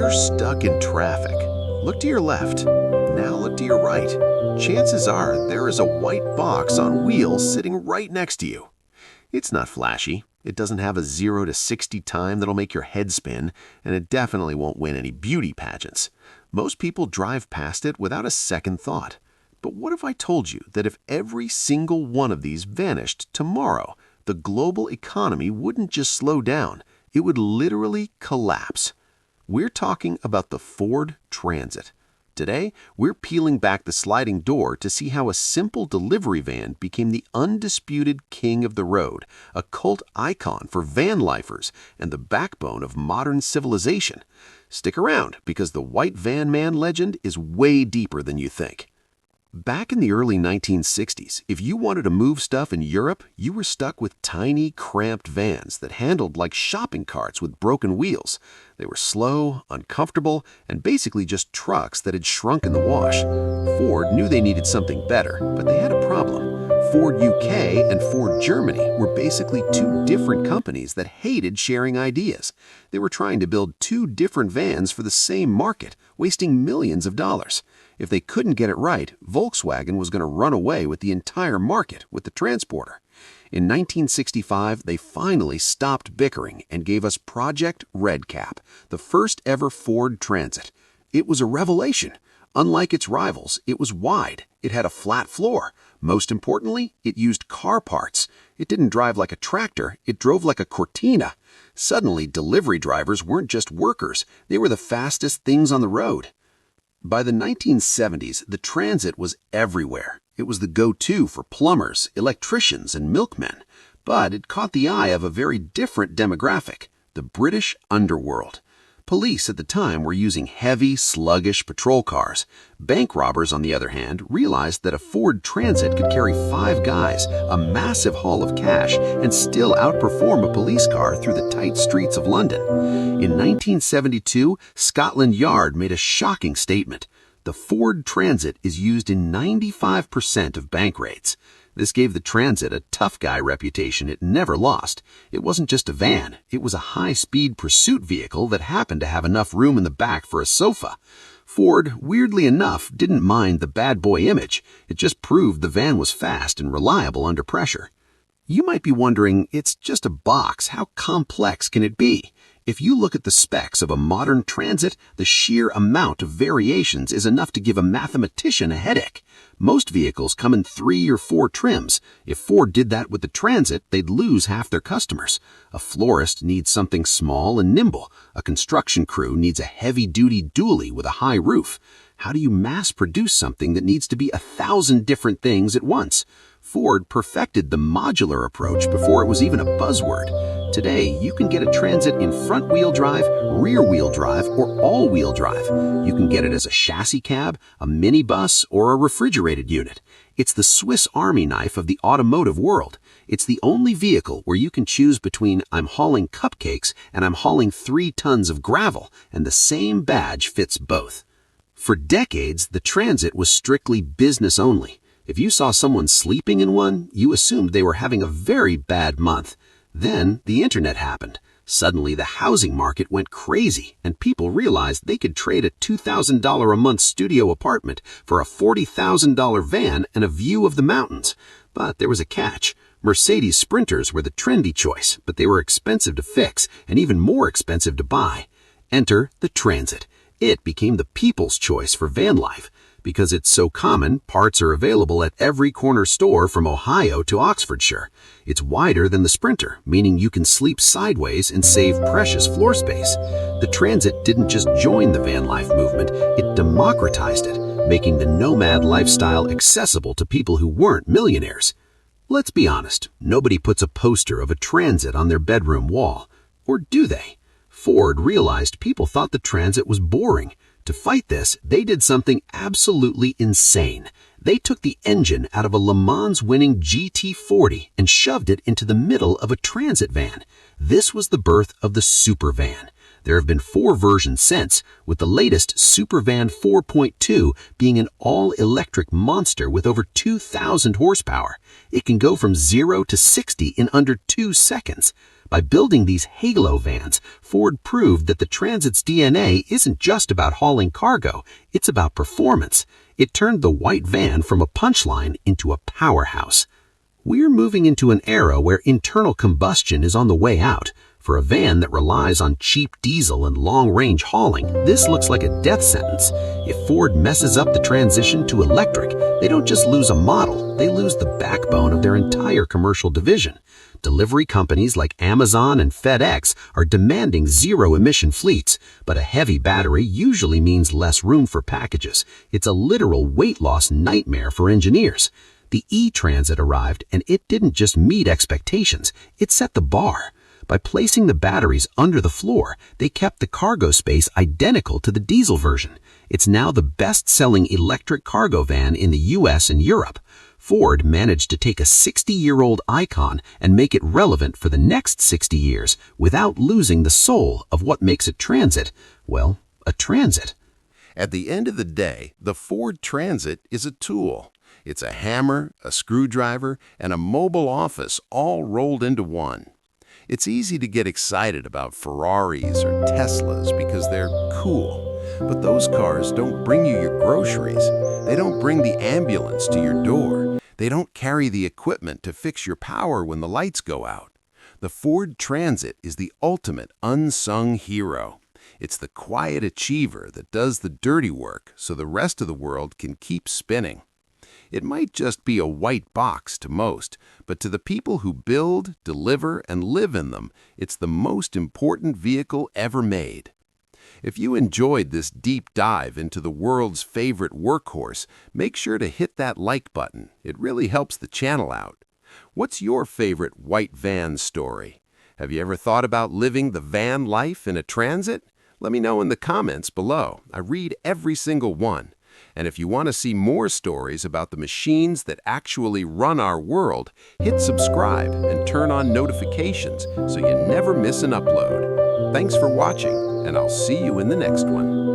You're stuck in traffic. Look to your left. Now look to your right. Chances are there is a white box on wheels sitting right next to you. It's not flashy. It doesn't have a 0 to 60 time that'll make your head spin, and it definitely won't win any beauty pageants. Most people drive past it without a second thought. But what if I told you that if every single one of these vanished tomorrow, the global economy wouldn't just slow down, it would literally collapse? We're talking about the Ford Transit. Today, we're peeling back the sliding door to see how a simple delivery van became the undisputed king of the road, a cult icon for van lifers, and the backbone of modern civilization. Stick around, because the white van man legend is way deeper than you think. Back in the early 1960s, if you wanted to move stuff in Europe, you were stuck with tiny, cramped vans that handled like shopping carts with broken wheels. They were slow, uncomfortable, and basically just trucks that had shrunk in the wash. Ford knew they needed something better, but they had a problem. Ford UK and Ford Germany were basically two different companies that hated sharing ideas. They were trying to build two different vans for the same market, wasting millions of dollars. If they couldn't get it right, Volkswagen was going to run away with the entire market with the Transporter. In 1965, they finally stopped bickering and gave us Project Redcap, the first ever Ford Transit. It was a revelation. Unlike its rivals, it was wide. It had a flat floor. Most importantly, it used car parts. It didn't drive like a tractor, it drove like a Cortina. Suddenly, delivery drivers weren't just workers, they were the fastest things on the road. By the 1970s, the Transit was everywhere. It was the go-to for plumbers, electricians, and milkmen. But it caught the eye of a very different demographic, the British underworld. Police at the time were using heavy, sluggish patrol cars. Bank robbers, on the other hand, realized that a Ford Transit could carry 5 guys, a massive haul of cash, and still outperform a police car through the tight streets of London. In 1972, Scotland Yard made a shocking statement. The Ford Transit is used in 95% of bank raids. This gave the Transit a tough guy reputation it never lost. It wasn't just a van, it was a high-speed pursuit vehicle that happened to have enough room in the back for a sofa. Ford, weirdly enough, didn't mind the bad boy image. It just proved the van was fast and reliable under pressure. You might be wondering, it's just a box, how complex can it be? If you look at the specs of a modern Transit, the sheer amount of variations is enough to give a mathematician a headache. Most vehicles come in 3 or 4 trims. If Ford did that with the Transit, they'd lose half their customers. A florist needs something small and nimble. A construction crew needs a heavy-duty dually with a high roof. How do you mass-produce something that needs to be 1,000 different things at once? Ford perfected the modular approach before it was even a buzzword. Today, you can get a Transit in front-wheel drive, rear-wheel drive, or all-wheel drive. You can get it as a chassis cab, a minibus, or a refrigerated unit. It's the Swiss Army knife of the automotive world. It's the only vehicle where you can choose between I'm hauling cupcakes and I'm hauling 3 tons of gravel, and the same badge fits both. For decades, the Transit was strictly business only. If you saw someone sleeping in one, you assumed they were having a very bad month. Then the internet happened. Suddenly the housing market went crazy and people realized they could trade a $2,000 a month studio apartment for a $40,000 van and a view of the mountains. But there was a catch. Mercedes Sprinters were the trendy choice, but they were expensive to fix and even more expensive to buy. Enter the Transit. It became the people's choice for van life. Because it's so common, parts are available at every corner store from Ohio to Oxfordshire. It's wider than the Sprinter, meaning you can sleep sideways and save precious floor space. The Transit didn't just join the van life movement, it democratized it, making the nomad lifestyle accessible to people who weren't millionaires. Let's be honest, nobody puts a poster of a Transit on their bedroom wall. Or do they? Ford realized people thought the Transit was boring. To fight this, they did something absolutely insane. They took the engine out of a Le Mans-winning GT40 and shoved it into the middle of a Transit van. This was the birth of the Supervan. There have been 4 versions since, with the latest Supervan 4.2 being an all-electric monster with over 2,000 horsepower. It can go from 0 to 60 in under 2 seconds. By building these halo vans, Ford proved that the Transit's DNA isn't just about hauling cargo, it's about performance. It turned the white van from a punchline into a powerhouse. We're moving into an era where internal combustion is on the way out. For a van that relies on cheap diesel and long-range hauling, this looks like a death sentence. If Ford messes up the transition to electric, they don't just lose a model, they lose the backbone of their entire commercial division. Delivery companies like Amazon and FedEx are demanding zero-emission fleets, but a heavy battery usually means less room for packages. It's a literal weight loss nightmare for engineers. The E-Transit arrived, and it didn't just meet expectations, it set the bar. By placing the batteries under the floor, they kept the cargo space identical to the diesel version. It's now the best-selling electric cargo van in the US and Europe. Ford managed to take a 60-year-old icon and make it relevant for the next 60 years without losing the soul of what makes a Transit, well, a Transit. At the end of the day, the Ford Transit is a tool. It's a hammer, a screwdriver, and a mobile office all rolled into one. It's easy to get excited about Ferraris or Teslas because they're cool. But those cars don't bring you your groceries. They don't bring the ambulance to your door. They don't carry the equipment to fix your power when the lights go out. The Ford Transit is the ultimate unsung hero. It's the quiet achiever that does the dirty work so the rest of the world can keep spinning. It might just be a white box to most, but to the people who build, deliver, and live in them, it's the most important vehicle ever made. If you enjoyed this deep dive into the world's favorite workhorse, make sure to hit that like button. It really helps the channel out. What's your favorite white van story? Have you ever thought about living the van life in a Transit? Let me know in the comments below. I read every single one. And if you want to see more stories about the machines that actually run our world, hit subscribe and turn on notifications so you never miss an upload. Thanks for watching, and I'll see you in the next one.